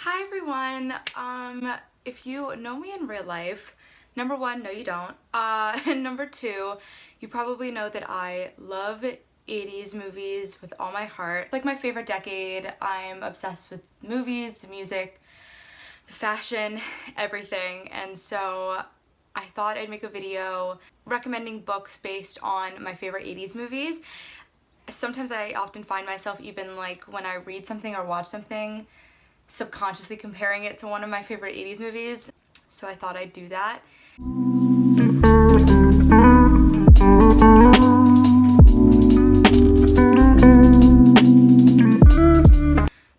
Hi everyone. If you know me in real life, number one, no you don't. And number two, you probably know that I love 80s movies with all my heart. It's like my favorite decade. I'm obsessed with movies, the music, the fashion, everything. And so I thought I'd make a video recommending books based on my favorite 80s movies. Sometimes I often find myself, even like when I read something or watch something, subconsciously comparing it to one of my favorite 80s movies. So I thought I'd do that.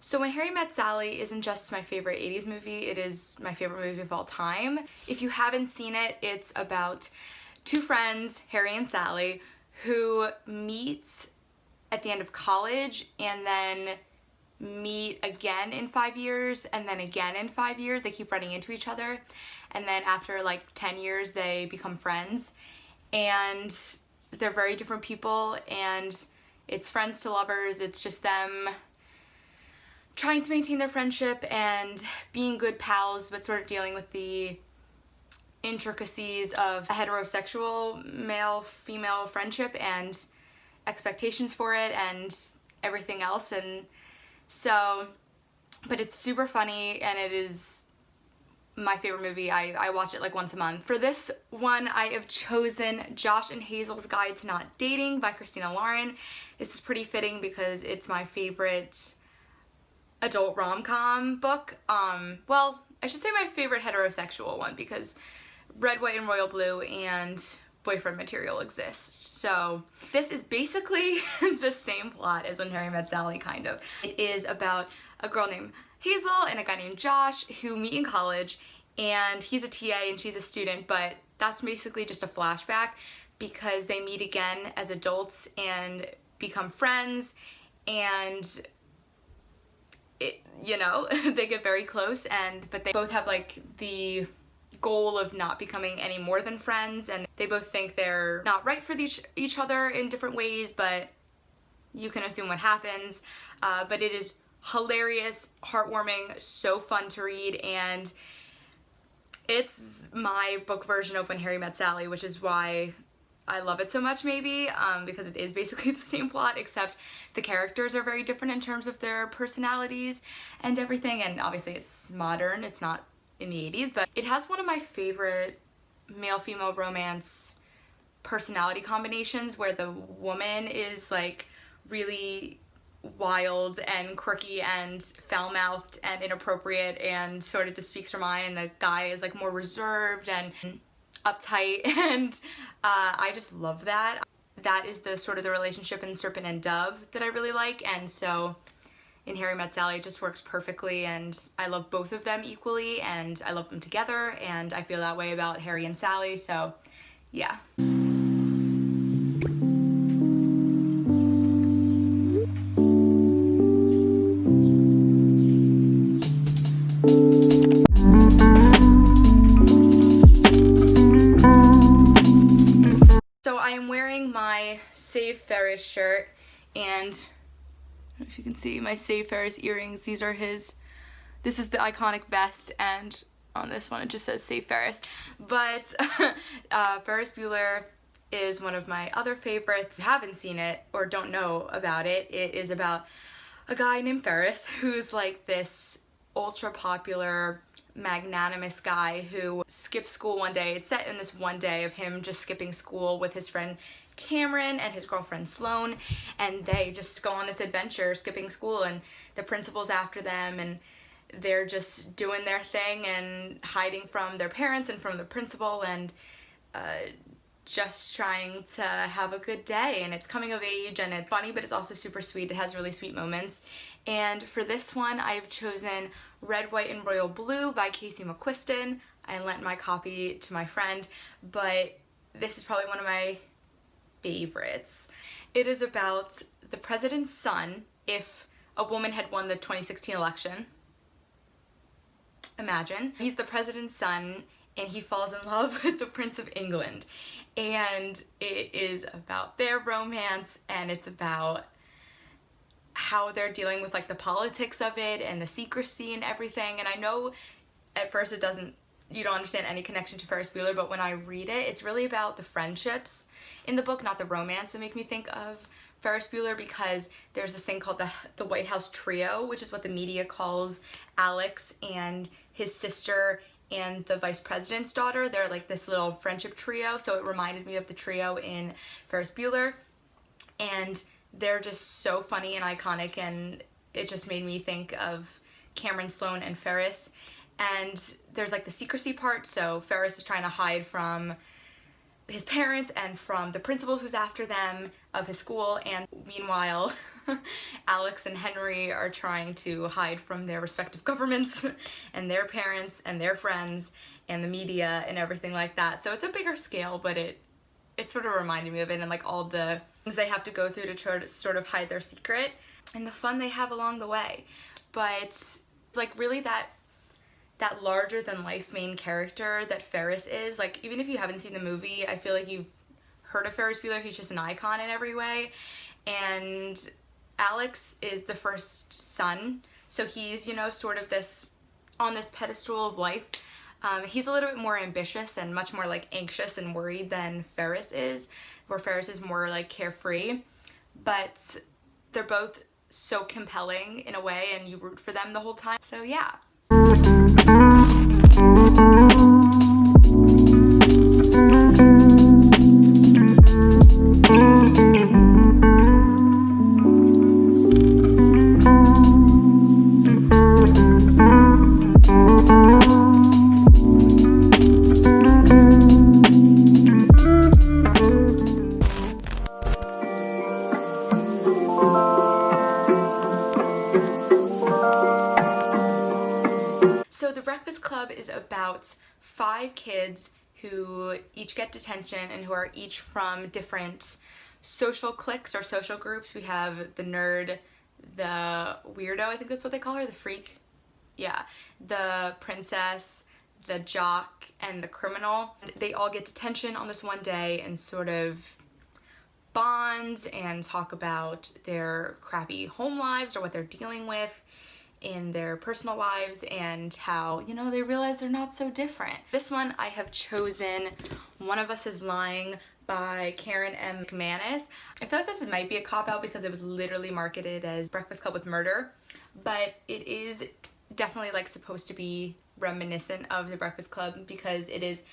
So When Harry Met Sally isn't just my favorite 80s movie, it is my favorite movie of all time. If you haven't seen it, it's about two friends, Harry and Sally, who meet at the end of college and then meet again in 5 years and then again in 5 years. They keep running into each other, and then after like 10 years they become friends, and they're very different people, and it's friends to lovers. It's just them trying to maintain their friendship and being good pals, but sort of dealing with the intricacies of a heterosexual male-female friendship and expectations for it and everything else. And so, but it's super funny, and it is my favorite movie. I watch it like once a month. For this one, I have chosen Josh and Hazel's Guide to Not Dating by Christina Lauren. This is pretty fitting because it's my favorite adult rom-com book. Well, I should say my favorite heterosexual one, because Red, White, and Royal Blue and Boyfriend Material exist. So this is basically the same plot as When Harry Met Sally, kind of. It is about a girl named Hazel and a guy named Josh who meet in college, and he's a TA and she's a student, but that's basically just a flashback because they meet again as adults and become friends, and they get very close, but they both have like the goal of not becoming any more than friends, and they both think they're not right for each other in different ways, but you can assume what happens. But it is hilarious, heartwarming, so fun to read, and it's my book version of When Harry Met Sally, which is why I love it so much, maybe, because it is basically the same plot, except the characters are very different in terms of their personalities and everything, and obviously it's modern, it's not in the 80s, but it has one of my favorite male-female romance personality combinations, where the woman is like really wild and quirky and foul-mouthed and inappropriate and sort of just speaks her mind, and the guy is like more reserved and uptight, and I just love that. That is the sort of the relationship in Serpent and Dove that I really like, and so in Harry Met Sally it just works perfectly, and I love both of them equally, and I love them together, and I feel that way about Harry and Sally, so yeah. So I am wearing my Save Ferris shirt, and I don't know if you can see my Save Ferris earrings. These are his. This is the iconic vest, and on this one it just says Save Ferris. But Ferris Bueller is one of my other favorites. If you haven't seen it or don't know about it, it is about a guy named Ferris who's like this ultra popular, magnanimous guy who skips school one day. It's set in this one day of him just skipping school with his friend Cameron and his girlfriend Sloane, and they just go on this adventure skipping school, and the principal's after them, and they're just doing their thing and hiding from their parents and from the principal, and just trying to have a good day. And it's coming of age, and it's funny, but it's also super sweet. It has really sweet moments. And for this one, I've chosen Red, White, and Royal Blue by Casey McQuiston. I lent my copy to my friend, but this is probably one of my favorites. It is about the president's son. If a woman had won the 2016 election, imagine. He's the president's son, and he falls in love with the Prince of England. And it is about their romance, and it's about how they're dealing with like the politics of it and the secrecy and everything. And I know at first you don't understand any connection to Ferris Bueller, but when I read it, it's really about the friendships in the book, not the romance, that make me think of Ferris Bueller, because there's this thing called the White House Trio, which is what the media calls Alex and his sister and the vice president's daughter. They're like this little friendship trio, so it reminded me of the trio in Ferris Bueller. And they're just so funny and iconic, and it just made me think of Cameron, Sloane, and Ferris. And there's like the secrecy part, so Ferris is trying to hide from his parents and from the principal who's after them of his school, and meanwhile Alex and Henry are trying to hide from their respective governments and their parents and their friends and the media and everything like that. So it's a bigger scale, but it sort of reminded me of it, and like all the things they have to go through to try to sort of hide their secret and the fun they have along the way. But it's like really that larger than life main character that Ferris is. Like, even if you haven't seen the movie, I feel like you've heard of Ferris Bueller. He's just an icon in every way. And Alex is the first son, so he's, you know, sort of on this pedestal of life. He's a little bit more ambitious and much more like anxious and worried than Ferris is, where Ferris is more like carefree. But they're both so compelling in a way, and you root for them the whole time. So yeah. So The Breakfast Club is about 5 kids who each get detention and who are each from different social cliques or social groups. We have the nerd, the weirdo, I think that's what they call her, the freak. Yeah, the princess, the jock, and the criminal. They all get detention on this one day and sort of bond and talk about their crappy home lives or what they're dealing with in their personal lives, and how, you know, they realize they're not so different. This one I have chosen One of Us is Lying by Karen M. McManus. I feel like this might be a cop-out because it was literally marketed as Breakfast Club with murder, but it is definitely like supposed to be reminiscent of the Breakfast Club, because it is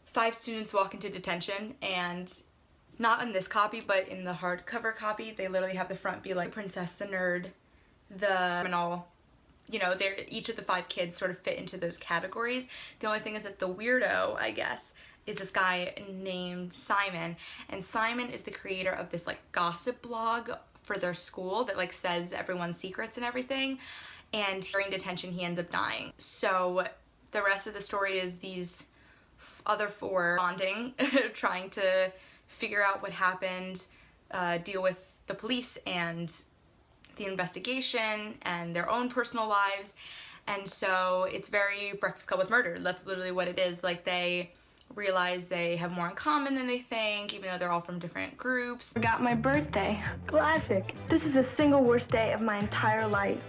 5 students walk into detention, and not in this copy, but in the hardcover copy, they literally have the front be like princess, the nerd, the criminal. You know, each of the 5 kids sort of fit into those categories. The only thing is that the weirdo, I guess, is this guy named Simon. And Simon is the creator of this like gossip blog for their school that like says everyone's secrets and everything. And during detention, he ends up dying. So the rest of the story is these other 4 bonding, trying to figure out what happened, deal with the police and the investigation and their own personal lives. And so it's very Breakfast Club with murder. That's literally what it is. Like, they realize they have more in common than they think, even though they're all from different groups. Forgot my birthday. Classic. This is the single worst day of my entire life.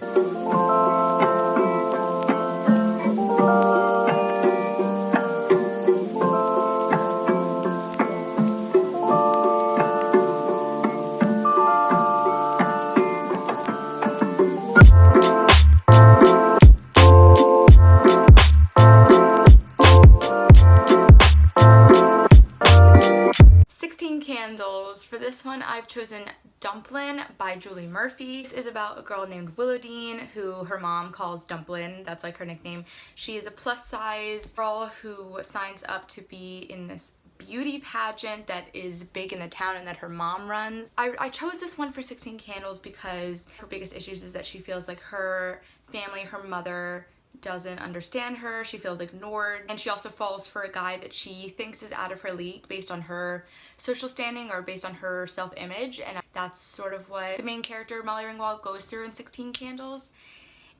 16 Candles. For this one, I've chosen Dumplin' by Julie Murphy. This is about a girl named Willowdean who her mom calls Dumplin'. That's like her nickname. She is a plus size girl who signs up to be in this beauty pageant that is big in the town and that her mom runs. I chose this one for 16 Candles because her biggest issues is that she feels like her family, her mother, doesn't understand her. She feels ignored, and she also falls for a guy that she thinks is out of her league based on her social standing or based on her self-image, and that's sort of what the main character, Molly Ringwald, goes through in 16 Candles.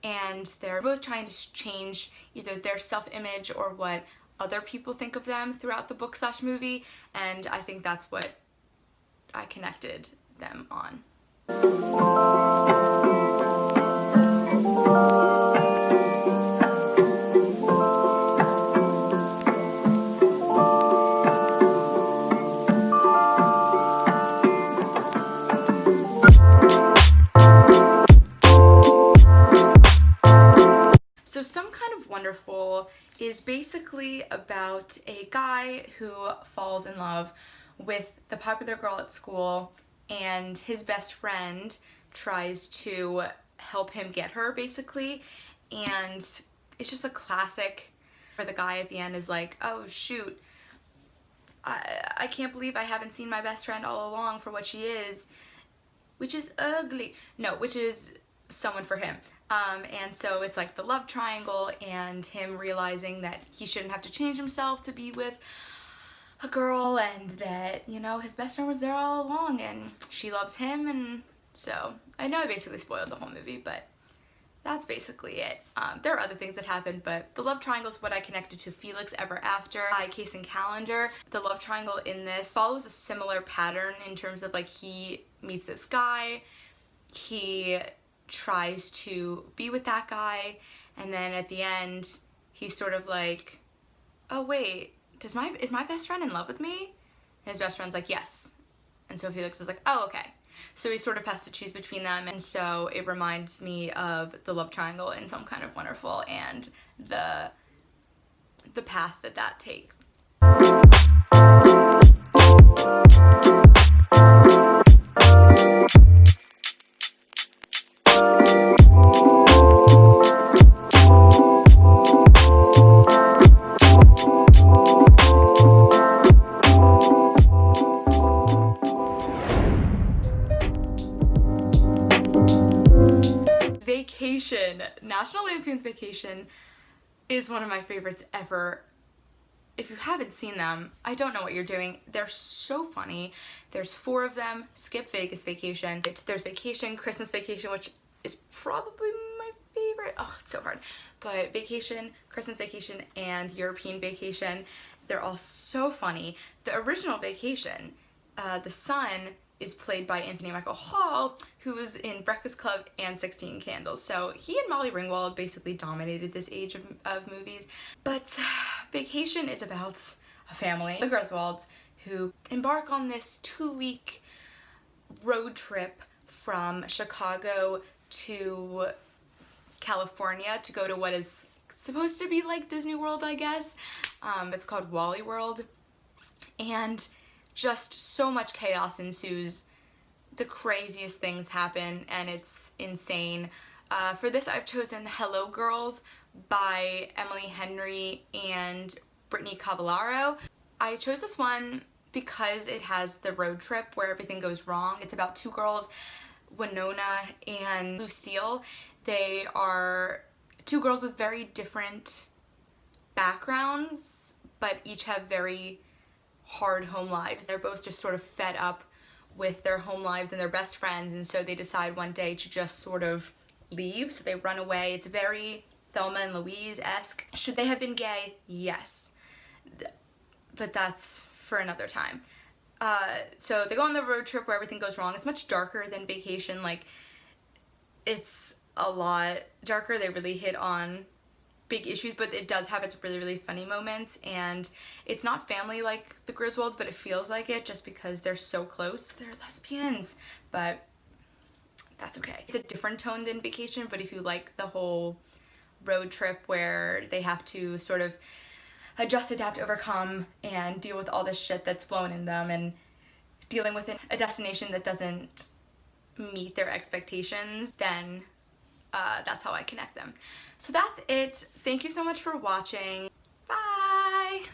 And they're both trying to change either their self-image or what other people think of them throughout the book/movie, and I think that's what I connected them on. So Some Kind of Wonderful is basically about a guy who falls in love with the popular girl at school, and his best friend tries to help him get her, basically. And it's just a classic where the guy at the end is like, oh shoot, I can't believe I haven't seen my best friend all along for what she is, which is ugly. No, which is someone for him. And so it's like the love triangle and him realizing that he shouldn't have to change himself to be with a girl, and that, you know, his best friend was there all along and she loves him. And so I know I basically spoiled the whole movie, but that's basically it. There are other things that happen, but the love triangle is what I connected to Felix Ever After by Case and Calendar. The love triangle in this follows a similar pattern in terms of, like, he meets this guy, he tries to be with that guy, and then at the end he's sort of like, oh wait, is my best friend in love with me? And his best friend's like, yes. And so Felix is like, oh, okay. So he sort of has to choose between them, and so it reminds me of the love triangle in Some Kind of Wonderful and the path that takes. Vacation. National Lampoon's Vacation is one of my favorites ever. If you haven't seen them, I don't know what you're doing. They're so funny. There's 4 of them. Skip Vegas Vacation. There's Vacation, Christmas Vacation, which is probably my favorite. Oh, it's so hard. But Vacation, Christmas Vacation, and European Vacation, they're all so funny. The original Vacation, the son is played by Anthony Michael Hall, who was in Breakfast Club and 16 Candles. So he and Molly Ringwald basically dominated this age of movies. But Vacation is about a family, the Griswolds, who embark on this 2-week road trip from Chicago to California to go to what is supposed to be like Disney World, I guess. It's called Wally World. And just so much chaos ensues. The craziest things happen, and it's insane. For this, I've chosen Hello Girls by Emily Henry and Brittany Cavallaro. I chose this one because it has the road trip where everything goes wrong. It's about 2 girls, Winona and Lucille. They are 2 girls with very different backgrounds, but each have very hard home lives. They're both just sort of fed up with their home lives and their best friends, and so they decide one day to just sort of leave. So they run away. It's very Thelma and Louise-esque. Should they have been gay? Yes. But that's for another time. So they go on the road trip where everything goes wrong. It's much darker than Vacation. Like, it's a lot darker. They really hit on big issues, but it does have its really, really funny moments, and it's not family like the Griswolds, but it feels like it just because they're so close. They're lesbians, but that's okay. It's a different tone than Vacation, but if you like the whole road trip where they have to sort of adjust, adapt, overcome, and deal with all this shit that's flowing in them, and dealing with a destination that doesn't meet their expectations, then that's how I connect them. So that's it. Thank you so much for watching.